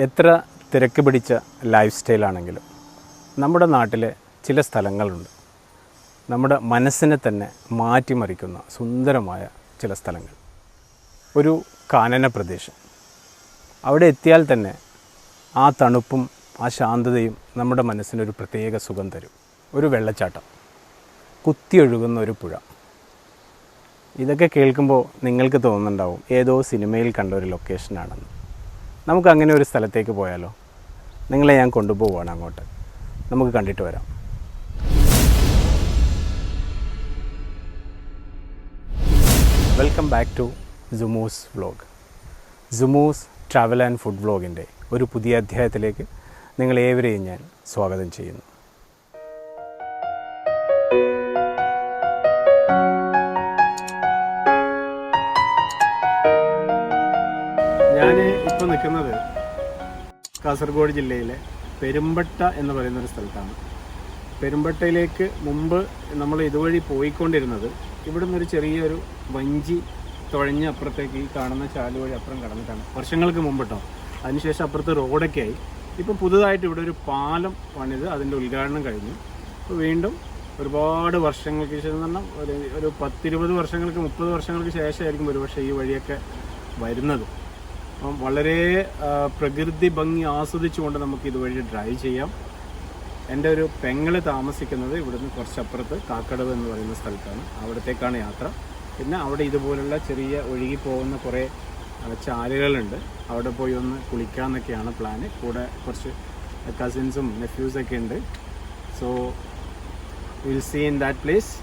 എത്ര തിരക്ക് പിടിച്ച ലൈഫ് സ്റ്റൈലാണെങ്കിലും നമ്മുടെ നാട്ടിലെ ചില സ്ഥലങ്ങളുണ്ട്, നമ്മുടെ മനസ്സിനെ തന്നെ മാറ്റിമറിക്കുന്ന സുന്ദരമായ ചില സ്ഥലങ്ങൾ. ഒരു കാനന പ്രദേശം, അവിടെ എത്തിയാൽ തന്നെ ആ തണുപ്പും ആ ശാന്തതയും നമ്മുടെ മനസ്സിനൊരു പ്രത്യേക സുഖം തരും. ഒരു വെള്ളച്ചാട്ടം, കുത്തിയൊഴുകുന്ന ഒരു പുഴ, ഇതൊക്കെ കേൾക്കുമ്പോൾ നിങ്ങൾക്ക് തോന്നുന്നുണ്ടാവും ഏതോ സിനിമയിൽ കണ്ട ഒരു ലൊക്കേഷനാണെന്ന്. നമുക്ക് അങ്ങനെ ഒരു സ്ഥലത്തേക്ക് പോയാലോ? നിങ്ങളെ ഞാൻ കൊണ്ടുപോവുകയാണ് അങ്ങോട്ട്. നമുക്ക് കണ്ടിട്ട് വരാം. Welcome back to Sumoos vlog. Sumoos travel and food വ്ലോഗിൻ്റെ ഒരു പുതിയ അധ്യായത്തിലേക്ക് നിങ്ങളേവരെയും ഞാൻ സ്വാഗതം ചെയ്യുന്നു. ഞാൻ ഇപ്പോൾ നിൽക്കുന്നത് കാസർഗോഡ് ജില്ലയിലെ പെരുമ്പട്ട എന്ന് പറയുന്നൊരു സ്ഥലത്താണ്. പെരുമ്പട്ടയിലേക്ക് മുമ്പ് നമ്മൾ ഇതുവഴി പോയിക്കൊണ്ടിരുന്നത് ഇവിടെ നിന്നൊരു ചെറിയൊരു വഞ്ചി തുഴഞ്ഞ് അപ്പുറത്തേക്ക് ഈ കാണുന്ന ചാല് വഴി അപ്പുറം കടന്നിട്ടാണ്, വർഷങ്ങൾക്ക് മുമ്പ് കേട്ടോ. അതിനുശേഷം അപ്പുറത്ത് റോഡൊക്കെ ആയി. ഇപ്പം പുതുതായിട്ട് ഇവിടെ ഒരു പാലം പണിത് അതിൻ്റെ ഉദ്ഘാടനം കഴിഞ്ഞു. അപ്പോൾ വീണ്ടും ഒരുപാട് വർഷങ്ങൾക്ക് ശേഷം എന്ന് പറഞ്ഞാൽ ഒരു 10-20 വർഷങ്ങൾക്ക് 30 വർഷങ്ങൾക്ക് ശേഷമായിരിക്കും ഒരുപക്ഷെ ഈ വഴിയൊക്കെ വരുന്നത്. അപ്പം വളരെ പ്രകൃതി ഭംഗി ആസ്വദിച്ചുകൊണ്ട് നമുക്ക് ഇതുവഴി ഡ്രൈവ് ചെയ്യാം. എൻ്റെ ഒരു പെങ്ങൾ താമസിക്കുന്നത് ഇവിടുന്ന് കുറച്ചപ്പുറത്ത് കാക്കടവ് എന്ന് പറയുന്ന സ്ഥലത്താണ്. അവിടത്തേക്കാണ് യാത്ര. പിന്നെ അവിടെ ഇതുപോലുള്ള ചെറിയ ഒഴുകി പോകുന്ന കുറേ ചാലുകളുണ്ട്, അവിടെ പോയി ഒന്ന് കുളിക്കാമെന്നൊക്കെയാണ് പ്ലാന്. കൂടെ കുറച്ച് കസിൻസും നെഫ്യൂസൊക്കെ ഉണ്ട്. So will see in that place.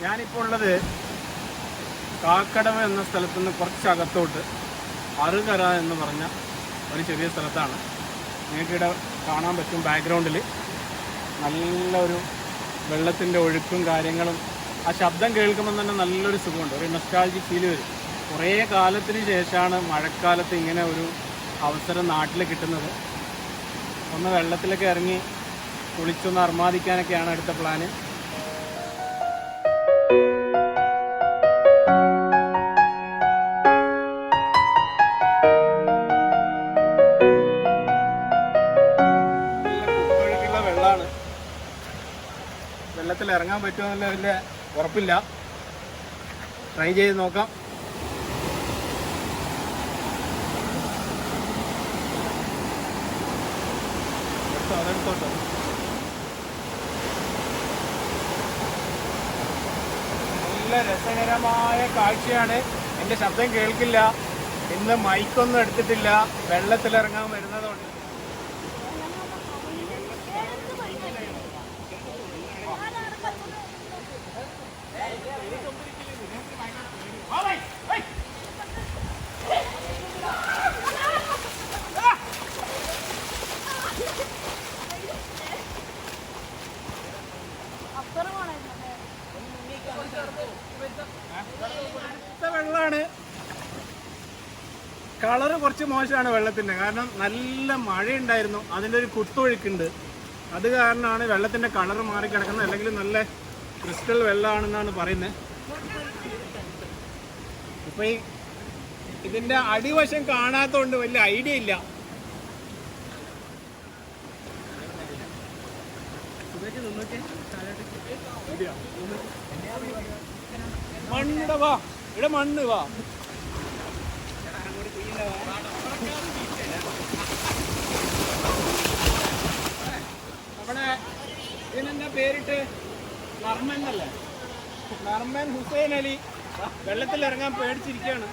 ഞാനിപ്പോൾ ഉള്ളത് കാക്കടവ് എന്ന സ്ഥലത്തു നിന്ന് കുറച്ചകത്തോട്ട് അറുകര എന്ന് പറഞ്ഞ ഒരു ചെറിയ സ്ഥലത്താണ്. നിങ്ങൾക്കിവിടെ കാണാൻ പറ്റും ബാക്ക്ഗ്രൗണ്ടിൽ നല്ലൊരു വെള്ളത്തിൻ്റെ ഒഴുക്കും കാര്യങ്ങളും. ആ ശബ്ദം കേൾക്കുമ്പോൾ തന്നെ നല്ലൊരു സുഖമുണ്ട്, ഒരു നൊസ്റ്റാൾജിക് ഫീൽ വരും. കുറേ കാലത്തിന് ശേഷമാണ് മഴക്കാലത്ത് ഇങ്ങനെ ഒരു അവസരം നാട്ടിൽ കിട്ടുന്നത്. ഒന്ന് വെള്ളത്തിലൊക്കെ ഇറങ്ങി കുളിച്ചൊന്ന് അർമാദിക്കാനൊക്കെയാണ് അടുത്ത പ്ലാന്. വെള്ളത്തിൽ ഇറങ്ങാൻ പറ്റുമെന്നുള്ള വലിയ ഉറപ്പില്ല, ട്രൈ ചെയ്ത് നോക്കാം. അതെടുത്തോട്ടോ. നല്ല രസകരമായ കാഴ്ചയാണ്. എൻ്റെ ശബ്ദം കേൾക്കില്ല, ഇന്ന് മൈക്കൊന്നും എടുത്തിട്ടില്ല, വെള്ളത്തിലിറങ്ങാൻ വരുന്നതുകൊണ്ട്. വെള്ളമാണ്. കളറ് കുറച്ച് മോശമാണ് വെള്ളത്തിന്റെ, കാരണം നല്ല മഴയുണ്ടായിരുന്നു, അതിൻ്റെ ഒരു കുത്തൊഴുക്കുണ്ട്. അത് കാരണമാണ് വെള്ളത്തിന്റെ കളർ മാറി കിടക്കുന്നത്. അല്ലെങ്കിൽ നല്ല ക്രിസ്റ്റൽ വെള്ളമാണെന്നാണ് പറയുന്നത്. ഇപ്പൊ ഇതിന്റെ അടിവശം കാണാത്തോണ്ട് വലിയ ഐഡിയ ഇല്ല. മണ്ണിടെ വാ, ഇവിടെ മണ്ണ് വാ. നമ്മുടെ ഇതിനെന്താ പേരിട്ട്? നർമ്മൻ അല്ലേ? നർമ്മൻ ഹുസൈൻ അലി വെള്ളത്തിൽ ഇറങ്ങാൻ പേടിച്ചിരിക്കുകയാണ്.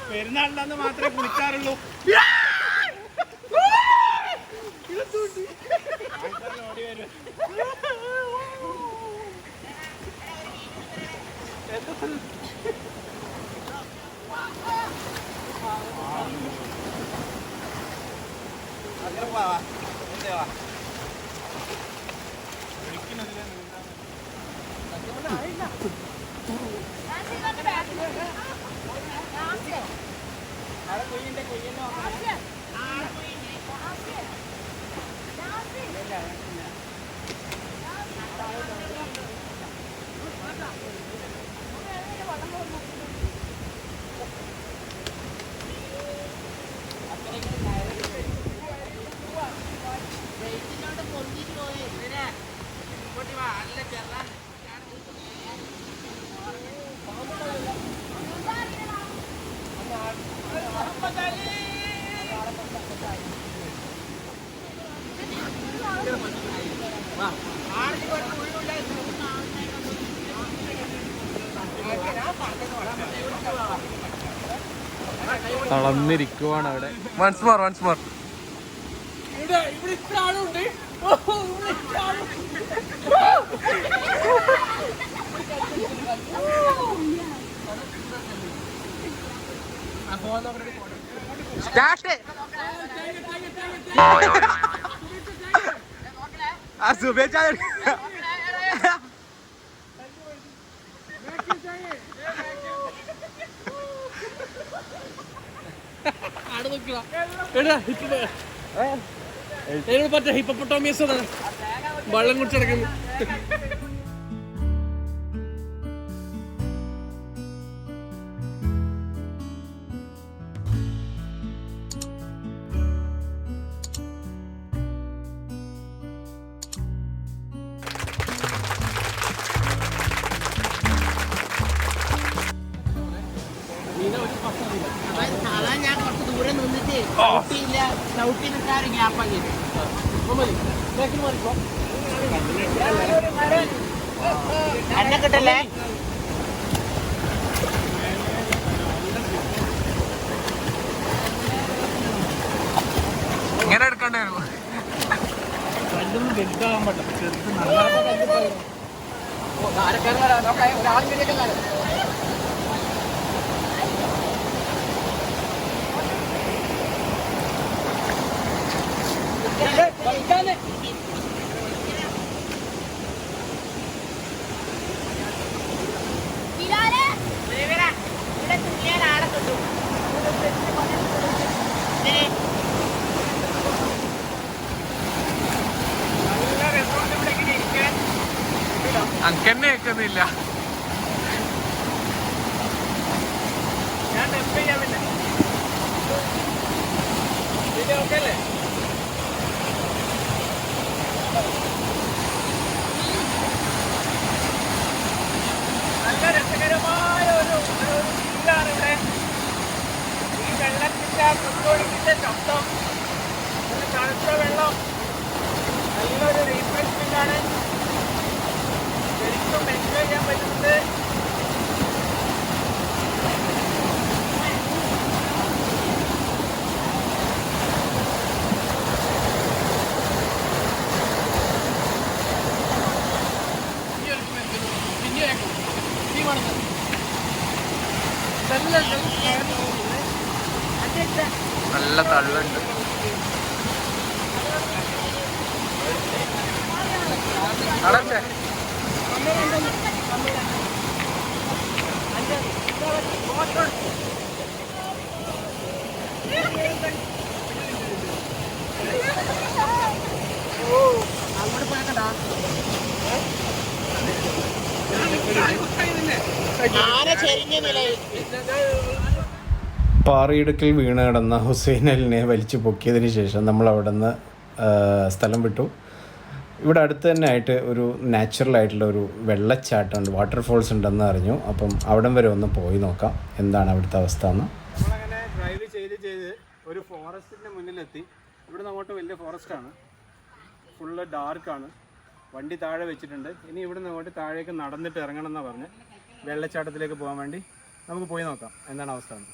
പെരുന്നാളിന്റെ മാത്രമേ കുളിക്കാറുള്ളൂ. ഓടി വരും. തളർന്നിരിക്കുവാണ് അവിടെ. വൺസ് മോർ ഇവിടെ ഇത്ര ആളുണ്ട്. സ്റ്റാർട്ട് ആ സുബേച്ചാ പറ്റ ഹിപ്പോപ്പൊട്ടാമിയസ് വെള്ളം കുടിച്ചടക്കുന്നു. ഞാൻ കുറച്ച് ദൂരെ നിന്നിട്ട് ചവിട്ടി നിൽക്കാൻ ഗ്യാപ്പാക്കി എന്നെ കിട്ടല്ലേ? ഇങ്ങനെ എടുക്കണ്ടായിരുന്നു. കല്ലൊന്നും വലുതാകാൻ പറ്റില്ല, ചെറുത് നല്ല അങ്കന്നെ കേൾക്കുന്നില്ല. ഞാൻ ടെസ്റ്റ് ചെയ്യാൻ പിന്നെ ഓക്കെ അല്ലേ? നല്ല രസകരമായ ഒരു ഫീലാണ് ഇവിടെ. ഈ വെള്ളത്തിന്റെ കുത്തൊഴുക്കിന്റെ ശബ്ദം, ഒരു തണുത്ത വെള്ളം, നല്ലൊരു റീഫ്രഷ്മെന്റ് ആണ്. ശരിക്കും എൻജോയ് ചെയ്യാൻ പറ്റുന്നത്. അടച്ചേ അങ്ങോട്ട് പോയക്കട്ടാ ആന ചെരിഞ്ഞ നിലയിൽ പാറയിടുക്കിൽ വീണ് കിടന്ന ഹുസൈനലിനെ വലിച്ചു പൊക്കിയതിന് ശേഷം നമ്മൾ അവിടെ നിന്ന് സ്ഥലം വിട്ടു. ഇവിടെ അടുത്ത് തന്നെ ആയിട്ട് ഒരു നാച്ചുറൽ ആയിട്ടുള്ള ഒരു വെള്ളച്ചാട്ടമുണ്ട്, വാട്ടർഫോൾസ് ഉണ്ടെന്ന് അറിഞ്ഞു. അപ്പം അവിടം വരെ ഒന്ന് പോയി നോക്കാം എന്താണ് അവിടുത്തെ അവസ്ഥ എന്ന്. നമ്മളങ്ങനെ ഡ്രൈവ് ചെയ്ത് ഒരു ഫോറസ്റ്റിൻ്റെ മുന്നിലെത്തി. ഇവിടെ നിന്ന് അങ്ങോട്ട് വലിയ ഫോറസ്റ്റാണ്, ഫുള്ള് ഡാർക്കാണ്. വണ്ടി താഴെ വെച്ചിട്ടുണ്ട്. ഇനി ഇവിടെ നിന്ന് അങ്ങോട്ട് താഴേക്ക് നടന്നിട്ട് ഇറങ്ങണം എന്നാണ് പറഞ്ഞ് വെള്ളച്ചാട്ടത്തിലേക്ക് പോകാൻ വേണ്ടി. നമുക്ക് പോയി നോക്കാം എന്താണ് അവസ്ഥ എന്ന്.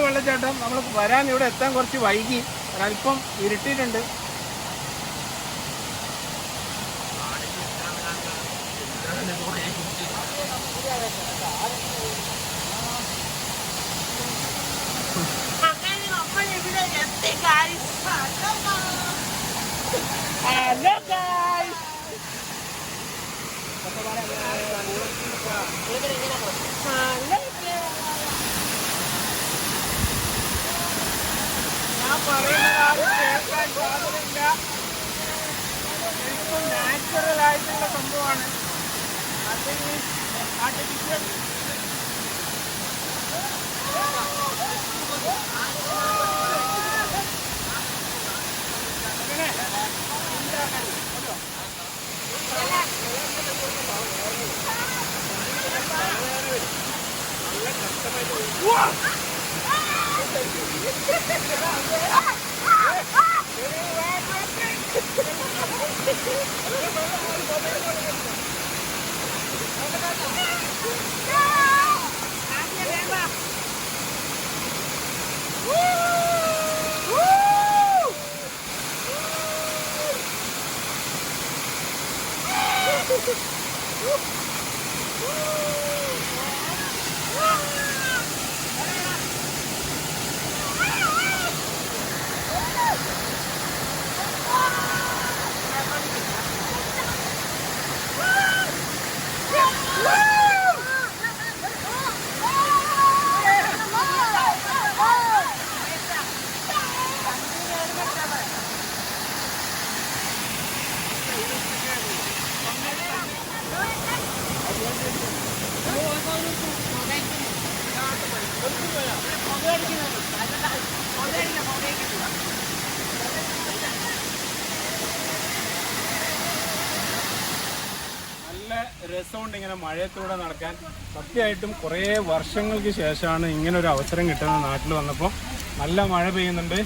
വെള്ളച്ചാട്ടം. നമ്മൾ വരാൻ ഇവിടെ എത്താൻ കുറച്ച് വൈകി, ഒരല്പം ഇരുട്ടിയിട്ടുണ്ട്. ഹലോ ഗായ്സ്, ഞാൻ പറയുന്നത് കേൾക്കാൻ സാധ്യതയില്ല. ഏറ്റവും നാച്ചുറൽ ആയിട്ടുള്ള സംഭവമാണ്. ആർട്ടിഫിഷ്യൽ നല്ല രസമുണ്ട് ഇങ്ങനെ മഴയത്തൂടെ നടക്കാൻ. സത്യമായിട്ടും കുറേ വർഷങ്ങൾക്ക് ശേഷമാണ് ഇങ്ങനെ ഒരു അവസരം കിട്ടുന്നത്. നാട്ടിൽ വന്നപ്പോൾ നല്ല മഴ പെയ്യുന്നുണ്ട്,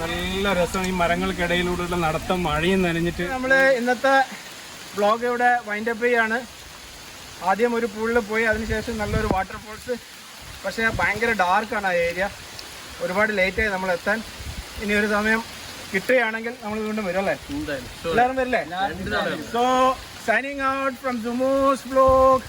നല്ല രസം. ഈ മരങ്ങൾക്കിടയിലൂടെയുള്ള നടത്തം മഴയും നനഞ്ഞിട്ട്. നമ്മൾ ഇന്നത്തെ വ്ളോഗ് ഇവിടെ വൈൻഡപ്പ് ചെയ്യാണ്. ആദ്യം ഒരു പൂളിൽ പോയി, അതിനുശേഷം നല്ലൊരു വാട്ടർഫോൾസ്. പക്ഷേ ഭയങ്കര ഡാർക്കാണ് ആ ഏരിയ. ഒരുപാട് ലേറ്റായി നമ്മൾ എത്താൻ. ഇനി ഒരു സമയം കിട്ടുകയാണെങ്കിൽ നമ്മൾ വീണ്ടും വരും അല്ലേ? എല്ലാവരും വരില്ലേ? So signing out from Sumoos vlog.